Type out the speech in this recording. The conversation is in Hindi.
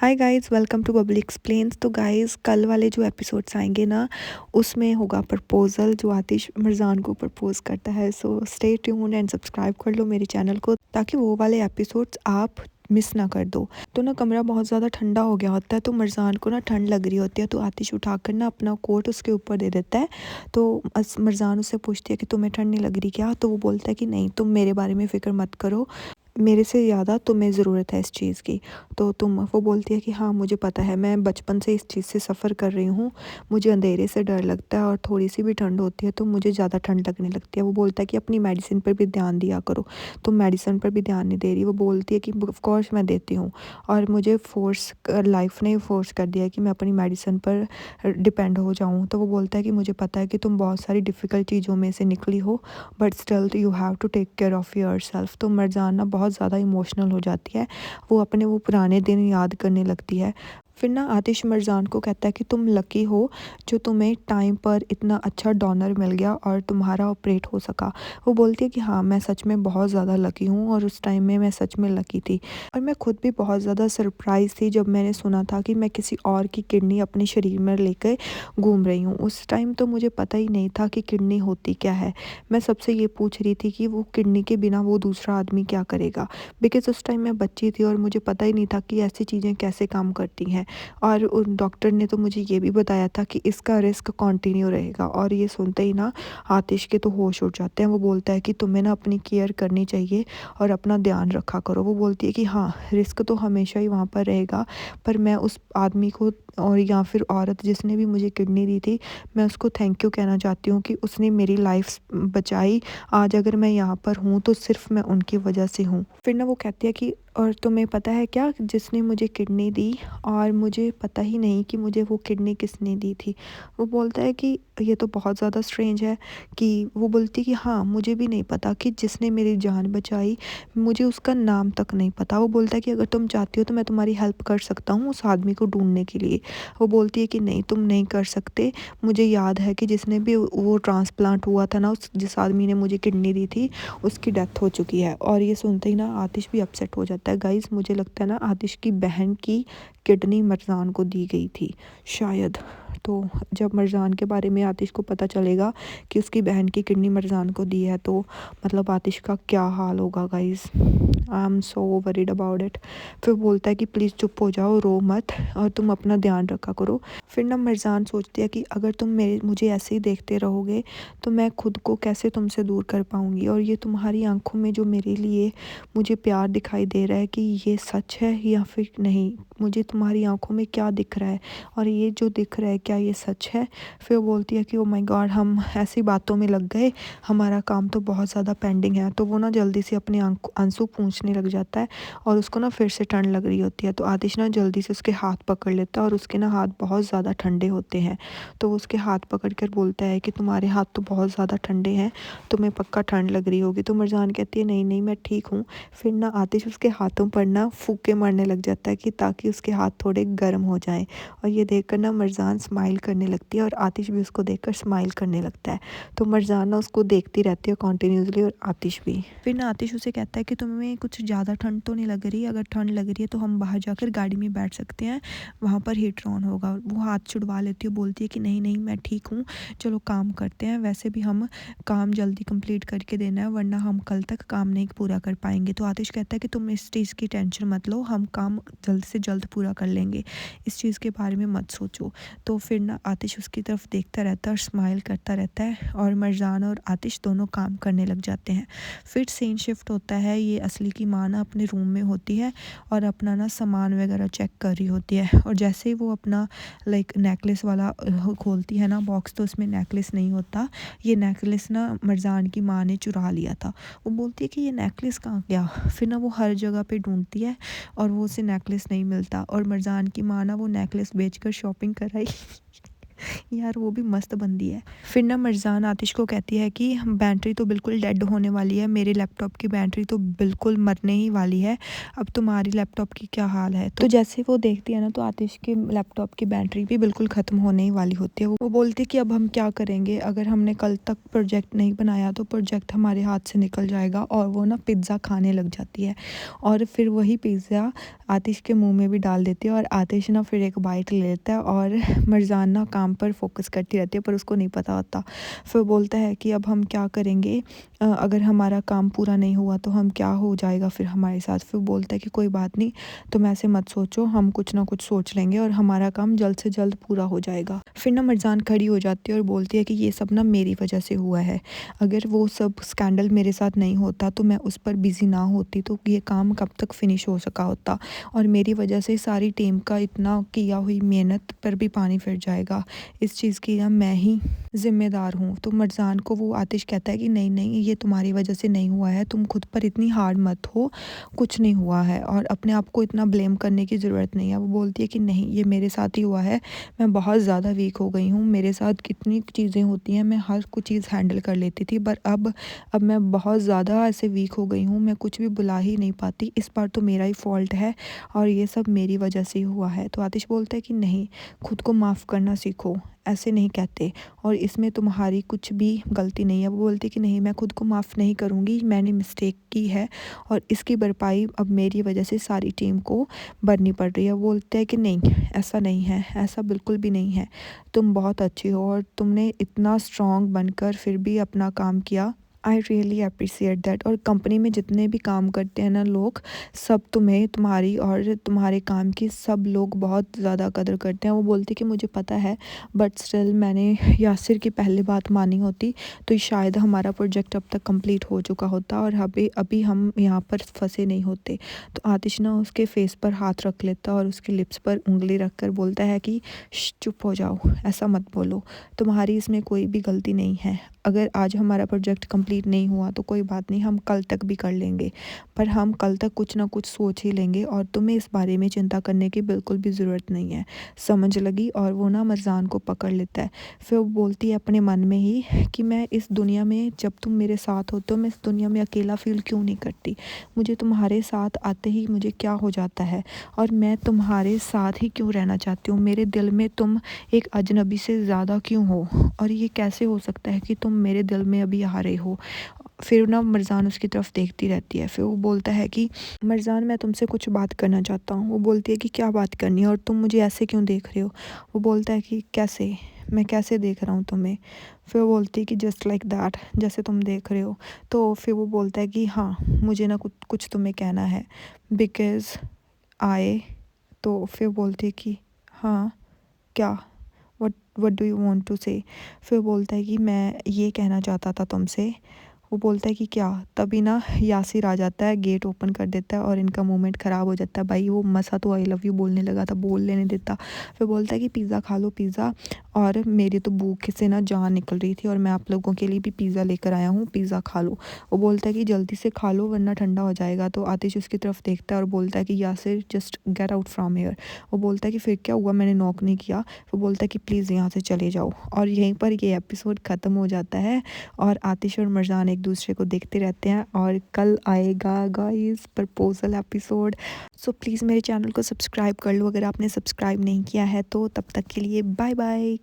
Hi guys, welcome to Babli explains. तो गाइस, कल वाले जो एपिसोड्स आएंगे ना, उसमें होगा प्रपोजल जो आतिश मिर्जान को प्रपोज करता है। So stay tuned and subscribe कर लो मेरे चैनल को, ताकि वो वाले एपिसोड्स आप मिस ना कर दो। तो ना कमरा बहुत ज़्यादा ठंडा हो गया होता है, तो मिर्जान को ना ठंड लग रही होती है, तो आतिश उठाकर ना अपना कोट उसके ऊपर दे देता है। तो मिर्जान उससे पूछती है कि तुम्हें ठंड नहीं लग रही क्या? तो वो बोलता है कि नहीं, तुम मेरे बारे में फ़िक्र मत करो, मेरे से ज़्यादा तुम्हें ज़रूरत है इस चीज़ की। तो वो बोलती है कि हाँ, मुझे पता है, मैं बचपन से इस चीज़ से सफ़र कर रही हूँ। मुझे अंधेरे से डर लगता है और थोड़ी सी भी ठंड होती है तो मुझे ज़्यादा ठंड लगने लगती है। वो बोलता है कि अपनी मेडिसिन पर भी ध्यान दिया करो। तुम मेडिसिन पर भी ध्यान नहीं दे रही। वो बोलती है कि ऑफ कोर्स मैं देती हूँ, और मुझे लाइफ ने फ़ोर्स कर दिया है कि मैं अपनी मेडिसिन पर डिपेंड हो जाऊँ। तो वो बोलता है कि मुझे पता है कि तुम बहुत सारी डिफ़िकल्ट चीज़ों में से निकली हो, but still you have to take care of yourself. तो मरजाना बहुत ज़्यादा इमोशनल हो जाती है। वो अपने वो पुराने दिन याद करने लगती है। फिर ना आतिश मिर्ज़ान को कहता है कि तुम लकी हो जो तुम्हें टाइम पर इतना अच्छा डोनर मिल गया और तुम्हारा ऑपरेट हो सका। वो बोलती है कि हाँ, मैं सच में बहुत ज़्यादा लकी हूँ, और उस टाइम में मैं सच में लकी थी। और मैं खुद भी बहुत ज़्यादा सरप्राइज़ थी जब मैंने सुना था कि मैं किसी और की किडनी अपने शरीर में लेकर घूम रही हूँ। उस टाइम तो मुझे पता ही नहीं था कि किडनी होती क्या है। मैं सबसे ये पूछ रही थी कि वो किडनी के बिना वो दूसरा आदमी क्या करेगा, बिकॉज़ उस टाइम मैं बच्ची थी और मुझे पता ही नहीं था कि ऐसी चीज़ें कैसे काम करती हैं। और उन डॉक्टर ने तो मुझे ये भी बताया था कि इसका रिस्क कंटिन्यू रहेगा। और ये सुनते ही ना आतिश के तो होश उड़ जाते हैं। वो बोलता है कि तुम्हें ना अपनी केयर करनी चाहिए और अपना ध्यान रखा करो। वो बोलती है कि हाँ, रिस्क तो हमेशा ही वहाँ पर रहेगा, पर मैं उस आदमी को और या फिर औरत जिसने भी मुझे किडनी दी थी, मैं उसको थैंक यू कहना चाहती हूँ कि उसने मेरी लाइफ बचाई। आज अगर मैं यहाँ पर हूँ तो सिर्फ मैं उनकी वजह से हूँ। फिर ना वो कहती है कि और तुम्हें पता है क्या, जिसने मुझे किडनी दी और मुझे पता ही नहीं कि मुझे वो किडनी किसने दी थी। वो बोलता है कि ये तो बहुत ज़्यादा स्ट्रेंज है। कि वो बोलती कि हाँ, मुझे भी नहीं पता कि जिसने मेरी जान बचाई, मुझे उसका नाम तक नहीं पता। वो बोलता है कि अगर तुम चाहती हो तो मैं तुम्हारी हेल्प कर सकता हूँ उस आदमी को ढूंढने के लिए। वो बोलती है कि नहीं, तुम नहीं कर सकते। मुझे याद है कि जिसने भी वो ट्रांसप्लांट हुआ था ना, उस जिस आदमी ने मुझे किडनी दी थी, उसकी डेथ हो चुकी है। और ये सुनते ही ना आतिश भी अपसेट हो जाता है। गाइस, मुझे लगता है ना आतिश की बहन की किडनी मरजान को दी गई थी शायद। तो जब मरजान के बारे में आतिश को पता चलेगा कि उसकी बहन की किडनी मरजान को दी है, तो मतलब आतिश का क्या हाल होगा guys. I am so worried about it. फिर बोलता है कि प्लीज़ चुप हो जाओ, रो मत, और तुम अपना ध्यान रखा करो। फिर ना मिर्ज़ान सोचती है कि अगर तुम मुझे ऐसे ही देखते रहोगे तो मैं खुद को कैसे तुमसे दूर कर पाऊँगी, और ये तुम्हारी आंखों में जो मेरे लिए मुझे प्यार दिखाई दे रहा है, कि ये सच है या फिर नहीं। मुझे तुम्हारी आंखों में क्या दिख रहा है, और ये जो दिख रहा है क्या ये सच है? फिर वो बोलती है कि ओ माय गॉड, हम ऐसी बातों में लग गए, हमारा काम तो बहुत ज़्यादा पेंडिंग है। तो वो ना जल्दी से अपने आंसू पूंछने लग जाता है, और उसको ना फिर से ठंड लग रही होती है। तो आतिश ना जल्दी से उसके हाथ पकड़ लेता है, और उसके ना हाथ बहुत ज़्यादा ठंडे होते हैं। तो वो उसके हाथ पकड़ कर बोलता है कि तुम्हारे हाथ तो बहुत ज़्यादा ठंडे हैं, तुम्हें पक्का ठंड लग रही होगी। तो मरजान कहती है नहीं नहीं, मैं ठीक हूँ। फिर ना आतिश उसके हाथों पर ना फूके मारने लग जाता है, कि ताकि उसके हाथ थोड़े गर्म हो जाएं। और ये देखकर ना मरजान स्माइल करने लगती है, और आतिश भी उसको देखकर स्माइल करने लगता है। तो मरजान ना उसको देखती रहती है कॉन्टीन्यूसली, और आतिश भी। फिर ना आतिश उसे कहता है कि तुम्हें कुछ ज़्यादा ठंड तो नहीं लग रही? अगर ठंड लग रही है तो हम बाहर जाकर गाड़ी में बैठ सकते हैं, वहाँ पर हीटर ऑन होगा। वो हाथ छुड़वा लेती है, बोलती है कि नहीं नहीं, मैं ठीक हूँ, चलो काम करते हैं। वैसे भी हम काम जल्दी कंप्लीट करके देना है, वरना हम कल तक काम नहीं पूरा कर पाएंगे। तो आतिश कहता है कि तुम इस चीज़ की टेंशन मत लो, हम काम जल्द से जल्द पूरा कर लेंगे, इस चीज़ के बारे में मत सोचो। तो फिर ना आतिश उसकी तरफ देखता रहता है और स्माइल करता रहता है, और मरजान और आतिश दोनों काम करने लग जाते हैं। फिर सीन शिफ्ट होता है। ये असली की माँ ना अपने रूम में होती है और अपना ना सामान वगैरह चेक कर रही होती है, और जैसे ही वो अपना लाइक नेकलेस वाला खोलती है ना बॉक्स, तो उसमें नेकलेस नहीं होता। ये नेकलेस ना मरजान की माँ ने चुरा लिया था। वो बोलती है कि ये नेकलेस कहाँ गया? फिर ना वो हर जगह पे ढूंढती है, और वो उसे नेकलेस नहीं मिलता, और मरजान की माँ ना वो नेकलेस बेचकर शॉपिंग कराई यार वो भी मस्त बंदी है। फिर ना मरजान आतिश को कहती है कि बैटरी तो बिल्कुल डेड होने वाली है, मेरे लैपटॉप की बैटरी तो बिल्कुल मरने ही वाली है, अब तुम्हारी लैपटॉप की क्या हाल है। तो जैसे वो देखती है ना तो आतिश के लैपटॉप की बैटरी भी बिल्कुल ख़त्म होने ही वाली होती है। वो बोलती है कि अब हम क्या करेंगे, अगर हमने कल तक प्रोजेक्ट नहीं बनाया तो प्रोजेक्ट हमारे हाथ से निकल जाएगा। और वो ना पिज़्ज़ा खाने लग जाती है और फिर वही पिज़्ज़ा आतिश के मुंह में भी डाल देती है और आतिश ना फिर एक बाइट ले लेता है और मरजान ना काम पर फोकस करती रहती है पर उसको नहीं पता होता। फिर बोलता है कि अब हम क्या करेंगे, अगर हमारा काम पूरा नहीं हुआ तो हम क्या हो जाएगा फिर हमारे साथ। फिर बोलता है कि कोई बात नहीं, तुम ऐसे मत सोचो, हम कुछ ना कुछ सोच लेंगे और हमारा काम जल्द से जल्द पूरा हो जाएगा। फिर ना मरजान खड़ी हो जाती है और बोलती है कि ये सब ना मेरी वजह से हुआ है, अगर वो सब स्कैंडल मेरे साथ नहीं होता तो मैं उस पर बिज़ी ना होती तो ये काम कब तक फिनिश हो सका होता, और मेरी वजह से सारी टीम का इतना किया हुई मेहनत पर भी पानी फिर जाएगा, इस चीज़ की ना मैं ही ज़िम्मेदार हूँ। तो मरजान को वो आतिश कहता है कि नहीं नहीं, ये तुम्हारी वजह से नहीं हुआ है, तुम खुद पर इतनी हार्ड मत हो, कुछ नहीं हुआ है और अपने आप को इतना ब्लेम करने की ज़रूरत नहीं है। वो बोलती है कि नहीं, ये मेरे साथ ही हुआ है, मैं बहुत ज़्यादा वीक हो गई हूँ, मेरे साथ कितनी चीज़ें होती हैं, मैं हर कुछ चीज़ हैंडल कर लेती थी पर अब मैं बहुत ज़्यादा ऐसे वीक हो गई हूँ, मैं कुछ भी बुला ही नहीं पाती, इस बार तो मेरा ही फॉल्ट है और ये सब मेरी वजह से हुआ है। तो आतिश बोलता है कि नहीं, खुद को माफ़ करना सीखो, ऐसे नहीं कहते, और इसमें तुम्हारी कुछ भी गलती नहीं है। वो बोलती है कि नहीं, मैं खुद को माफ़ नहीं करूँगी, मैंने मिस्टेक की है और इसकी भरपाई अब मेरी वजह से सारी टीम को भरनी पड़ रही है। वो बोलते हैं कि नहीं, ऐसा नहीं है, ऐसा बिल्कुल भी नहीं है, तुम बहुत अच्छी हो और तुमने इतना स्ट्रॉन्ग बनकर फिर भी अपना काम किया, आई रियली अप्रिसिएट दैट। और कंपनी में जितने भी काम करते हैं ना लोग, सब तुम्हें, तुम्हारी और तुम्हारे काम की सब लोग बहुत ज़्यादा कदर करते हैं। वो बोलती कि मुझे पता है, बट स्टिल मैंने यासिर की पहली बात मानी होती तो शायद हमारा प्रोजेक्ट अब तक कंप्लीट हो चुका होता और अभी अभी हम यहाँ पर फंसे नहीं होते। तो आतिश ना उसके फेस पर हाथ रख लेता और उसके लिप्स पर उंगली रख कर बोलता है कि चुप हो जाओ, ऐसा मत बोलो, तुम्हारी इसमें कोई भी गलती नहीं है, अगर आज हमारा प्रोजेक्ट कंप्लीट नहीं हुआ तो कोई बात नहीं, हम कल तक भी कर लेंगे, पर हम कल तक कुछ ना कुछ सोच ही लेंगे और तुम्हें इस बारे में चिंता करने की बिल्कुल भी ज़रूरत नहीं है, समझ लगी। और वो ना मरजान को पकड़ लेता है। फिर वो बोलती है अपने मन में ही कि मैं इस दुनिया में, जब तुम मेरे साथ होते हो, मैं इस दुनिया में अकेला फील क्यों नहीं करती, मुझे तुम्हारे साथ आते ही मुझे क्या हो जाता है और मैं तुम्हारे साथ ही क्यों रहना चाहती हूँ, मेरे दिल में तुम एक अजनबी से ज़्यादा क्यों हो, और ये कैसे हो सकता है कि तुम मेरे दिल में अभी आ रहे हो। फिर ना मरजान उसकी तरफ देखती रहती है। फिर वो बोलता है कि मरजान, मैं तुमसे कुछ बात करना चाहता हूँ। वो बोलती है कि क्या बात करनी है और तुम मुझे ऐसे क्यों देख रहे हो। वो बोलता है कि कैसे, मैं कैसे देख रहा हूँ तुम्हें। फिर वो बोलती है कि जस्ट लाइक दैट, जैसे तुम देख रहे हो। तो फिर वो बोलता है कि हाँ, मुझे ना कुछ कुछ तुम्हें कहना है, बिकॉज़ आए। तो फिर बोलती है कि हाँ, क्या, what do you want to say. फिर बोलता है कि मैं ये कहना चाहता था तुमसे। वो बोलता है कि क्या। तभी ना यासिर आ जाता है, गेट ओपन कर देता है और इनका मोमेंट ख़राब हो जाता है। भाई वो मसा तो आई लव यू बोलने लगा था, बोल लेने देता। फिर बोलता है कि पिज़्ज़ा खा लो पिज़्ज़ा, और मेरी तो भूख से ना जान निकल रही थी और मैं आप लोगों के लिए भी पिज़्ज़ा लेकर आया हूँ, पिज़्ज़ा खा लो। वो बोलता है कि जल्दी से खा लो वरना ठंडा हो जाएगा। तो आतिश उसकी तरफ देखता है और बोलता है कि Yasir just get out from here. वो बोलता है कि फिर क्या हुआ, मैंने नॉक नहीं किया। वो बोलता है कि प्लीज़ यहाँ से चले जाओ। और यहीं पर ये एपिसोड ख़त्म हो जाता है और आतिश और मरजान एक दूसरे को देखते रहते हैं। और कल आएगा guys proposal episode. So please मेरे चैनल को सब्सक्राइब कर लो अगर आपने सब्सक्राइब नहीं किया है तो। तब तक के लिए बाय बाय।